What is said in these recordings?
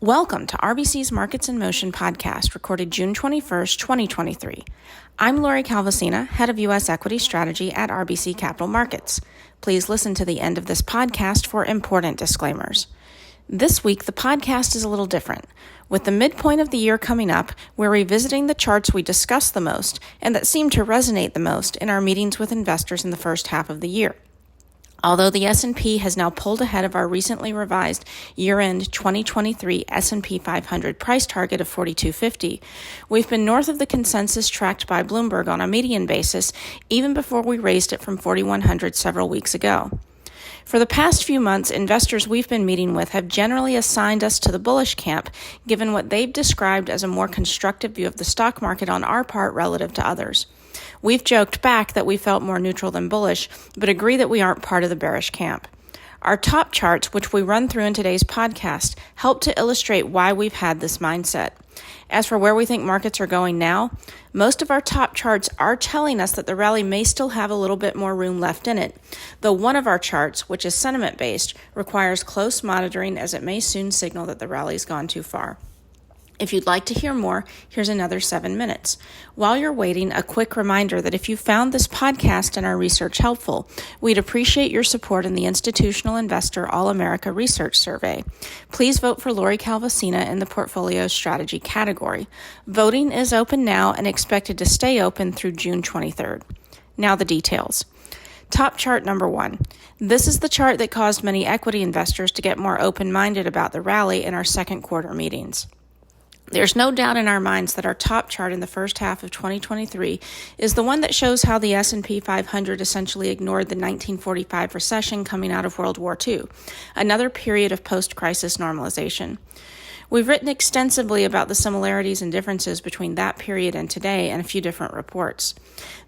Welcome to RBC's Markets in Motion podcast, recorded June 21st, 2023. I'm Lori Calvasina, Head of U.S. Equity Strategy at RBC Capital Markets. Please listen to the end of this podcast for important disclaimers. This week, the podcast is a little different. With the midpoint of the year coming up, we're revisiting the charts we discussed the most and that seem to resonate the most in our meetings with investors in the first half of the year. Although the S&P has now pulled ahead of our recently revised year-end 2023 S&P 500 price target of 4250, we've been north of the consensus tracked by Bloomberg on a median basis even before we raised it from 4100 several weeks ago. For the past few months, investors we've been meeting with have generally assigned us to the bullish camp, given what they've described as a more constructive view of the stock market on our part relative to others. We've joked back that we felt more neutral than bullish, but agree that we aren't part of the bearish camp. Our top charts, which we run through in today's podcast, help to illustrate why we've had this mindset. As for where we think markets are going now, most of our top charts are telling us that the rally may still have a little bit more room left in it, though one of our charts, which is sentiment-based, requires close monitoring as it may soon signal that the rally's gone too far. If you'd like to hear more, here's another 7 minutes. While you're waiting, a quick reminder that if you found this podcast and our research helpful, we'd appreciate your support in the Institutional Investor All-America Research Survey. Please vote for Lori Calvasina in the Portfolio Strategy category. Voting is open now and expected to stay open through June 23rd. Now the details. Top chart number 1. This is the chart that caused many equity investors to get more open-minded about the rally in our second quarter meetings. There's no doubt in our minds that our top chart in the first half of 2023 is the one that shows how the S&P 500 essentially ignored the 1945 recession coming out of World War II, another period of post-crisis normalization. We've written extensively about the similarities and differences between that period and today in a few different reports.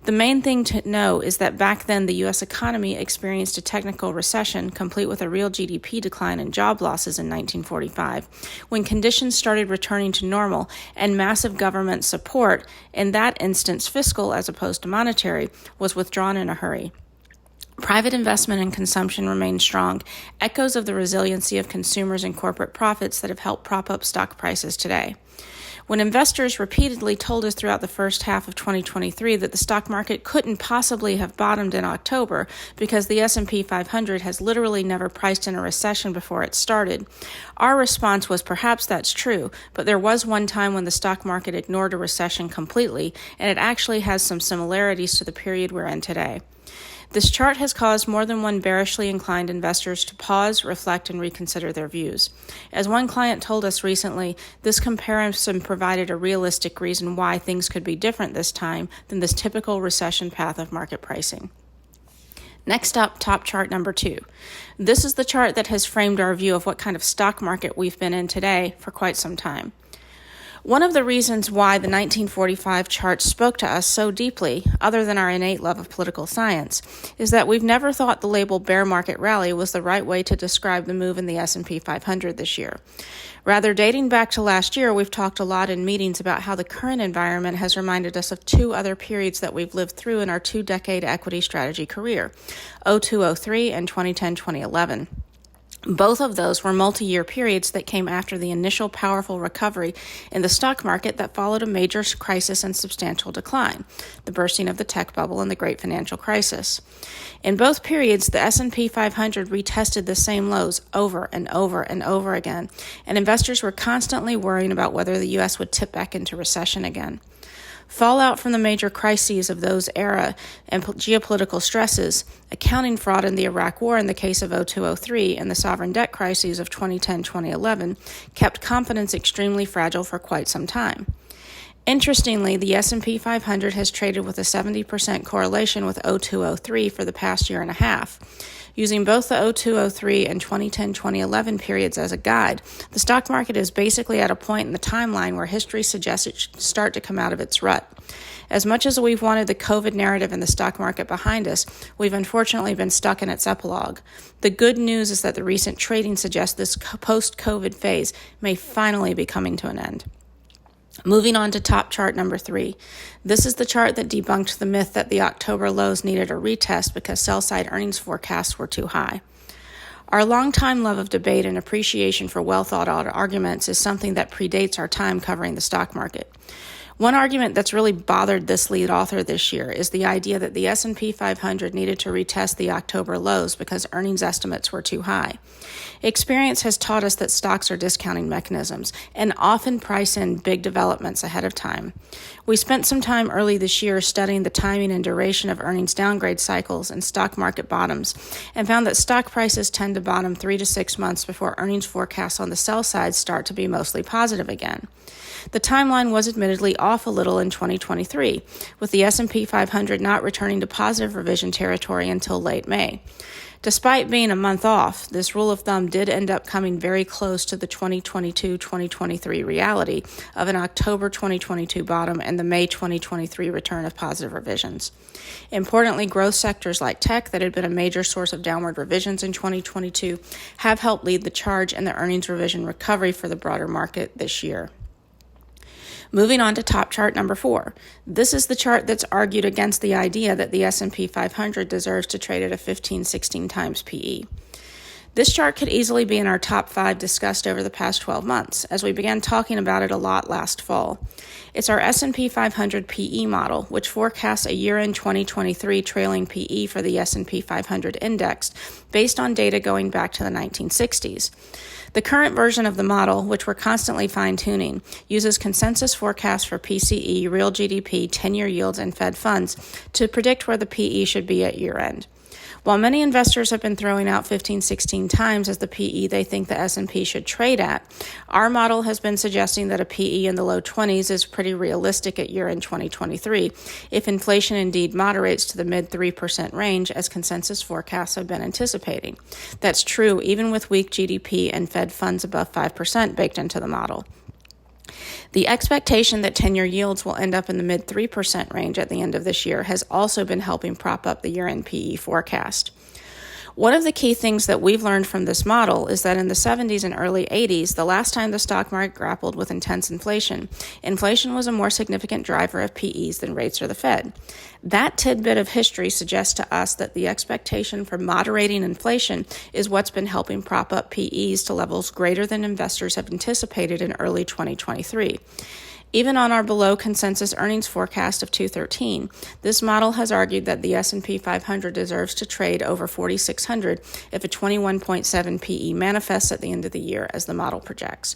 The main thing to know is that back then the U.S. economy experienced a technical recession complete with a real GDP decline and job losses in 1945, when conditions started returning to normal and massive government support, in that instance fiscal as opposed to monetary, was withdrawn in a hurry. Private investment and consumption remain strong, echoes of the resiliency of consumers and corporate profits that have helped prop up stock prices today. When investors repeatedly told us throughout the first half of 2023 that the stock market couldn't possibly have bottomed in October because the S&P 500 has literally never priced in a recession before it started, our response was perhaps that's true, but there was one time when the stock market ignored a recession completely, and it actually has some similarities to the period we're in today. This chart has caused more than one bearishly inclined investors to pause, reflect, and reconsider their views. As one client told us recently, this comparison provided a realistic reason why things could be different this time than this typical recession path of market pricing. Next up, top chart number 2. This is the chart that has framed our view of what kind of stock market we've been in today for quite some time. One of the reasons why the 1945 chart spoke to us so deeply, other than our innate love of political science, is that we've never thought the label bear market rally was the right way to describe the move in the S&P 500 this year. Rather, dating back to last year, we've talked a lot in meetings about how the current environment has reminded us of two other periods that we've lived through in our 2-decade equity strategy career, 2002-03 and 2010-2011. Both of those were multi-year periods that came after the initial powerful recovery in the stock market that followed a major crisis and substantial decline, the bursting of the tech bubble and the great financial crisis. In both periods, the S&P 500 retested the same lows over and over and over again, and investors were constantly worrying about whether the U.S. would tip back into recession again. Fallout from the major crises of those era and geopolitical stresses, accounting fraud in the Iraq War in the case of 2002-03 and the sovereign debt crises of 2010-2011, kept confidence extremely fragile for quite some time. Interestingly, the S&P 500 has traded with a 70% correlation with 2002-03 for the past year and a half. Using both the 2002-03 and 2010-2011 periods as a guide, the stock market is basically at a point in the timeline where history suggests it should start to come out of its rut. As much as we've wanted the COVID narrative in the stock market behind us, we've unfortunately been stuck in its epilogue. The good news is that the recent trading suggests this post-COVID phase may finally be coming to an end. Moving on to top chart number 3. This is the chart that debunked the myth that the October lows needed a retest because sell-side earnings forecasts were too high. Our longtime love of debate and appreciation for well-thought-out arguments is something that predates our time covering the stock market. One argument that's really bothered this lead author this year is the idea that the S&P 500 needed to retest the October lows because earnings estimates were too high. Experience has taught us that stocks are discounting mechanisms and often price in big developments ahead of time. We spent some time early this year studying the timing and duration of earnings downgrade cycles and stock market bottoms and found that stock prices tend to bottom 3 to 6 months before earnings forecasts on the sell side start to be mostly positive again. The timeline was admittedly off a little in 2023, with the S&P 500 not returning to positive revision territory until late May. Despite being a month off, this rule of thumb did end up coming very close to the 2022-2023 reality of an October 2022 bottom and the May 2023 return of positive revisions. Importantly, growth sectors like tech that had been a major source of downward revisions in 2022 have helped lead the charge in the earnings revision recovery for the broader market this year. Moving on to top chart number 4. This is the chart that's argued against the idea that the S&P 500 deserves to trade at a 15-16 times PE. This chart could easily be in our top 5 discussed over the past 12 months, as we began talking about it a lot last fall. It's our S&P 500 PE model, which forecasts a year-end 2023 trailing PE for the S&P 500 index based on data going back to the 1960s. The current version of the model, which we're constantly fine-tuning, uses consensus forecasts for PCE, real GDP, 10-year yields, and Fed funds to predict where the PE should be at year-end. While many investors have been throwing out 15-16 times as the PE they think the S&P should trade at, our model has been suggesting that a PE in the low 20s is pretty realistic at year-end 2023 if inflation indeed moderates to the mid-3% range as consensus forecasts have been anticipating. That's true even with weak GDP and Fed funds above 5% baked into the model. The expectation that 10-year yields will end up in the mid-3% range at the end of this year has also been helping prop up the year-end PE forecast. One of the key things that we've learned from this model is that in the 70s and early 80s, the last time the stock market grappled with intense inflation, inflation was a more significant driver of PEs than rates or the Fed. That tidbit of history suggests to us that the expectation for moderating inflation is what's been helping prop up PEs to levels greater than investors have anticipated in early 2023. Even on our below consensus earnings forecast of 213, this model has argued that the S&P 500 deserves to trade over 4,600 if a 21.7 PE manifests at the end of the year as the model projects.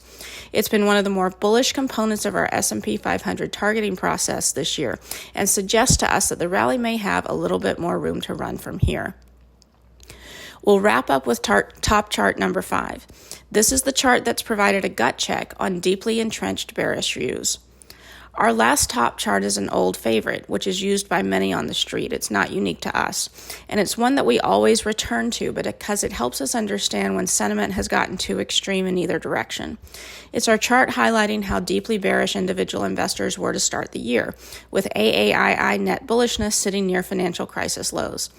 It's been one of the more bullish components of our S&P 500 targeting process this year and suggests to us that the rally may have a little bit more room to run from here. We'll wrap up with top chart number 5. This is the chart that's provided a gut check on deeply entrenched bearish views. Our last top chart is an old favorite, which is used by many on the street. It's not unique to us. And it's one that we always return to because it helps us understand when sentiment has gotten too extreme in either direction. It's our chart highlighting how deeply bearish individual investors were to start the year, with AAII net bullishness sitting near financial crisis lows.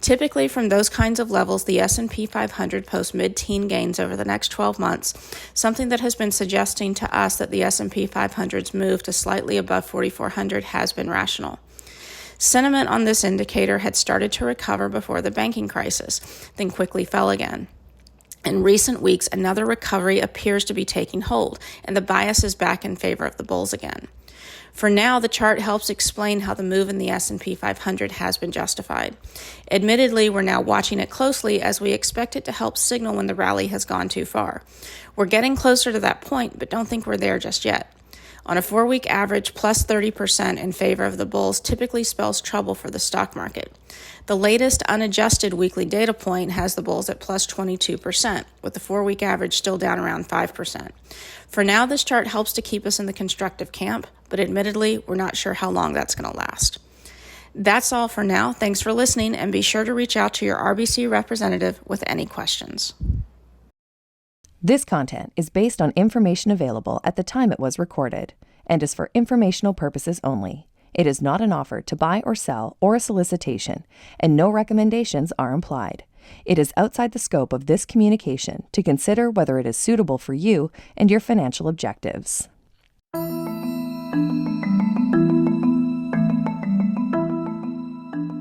Typically, from those kinds of levels, the S&P 500 posts mid-teen gains over the next 12 months, something that has been suggesting to us that the S&P 500's move to slightly above 4,400 has been rational. Sentiment on this indicator had started to recover before the banking crisis, then quickly fell again. In recent weeks, another recovery appears to be taking hold, and the bias is back in favor of the bulls again. For now, the chart helps explain how the move in the S&P 500 has been justified. Admittedly, we're now watching it closely as we expect it to help signal when the rally has gone too far. We're getting closer to that point, but don't think we're there just yet. On a 4-week average, plus 30% in favor of the bulls typically spells trouble for the stock market. The latest unadjusted weekly data point has the bulls at plus 22%, with the 4-week average still down around 5%. For now, this chart helps to keep us in the constructive camp, but admittedly, we're not sure how long that's going to last. That's all for now. Thanks for listening, and be sure to reach out to your RBC representative with any questions. This content is based on information available at the time it was recorded and is for informational purposes only. It is not an offer to buy or sell or a solicitation, and no recommendations are implied. It is outside the scope of this communication to consider whether it is suitable for you and your financial objectives.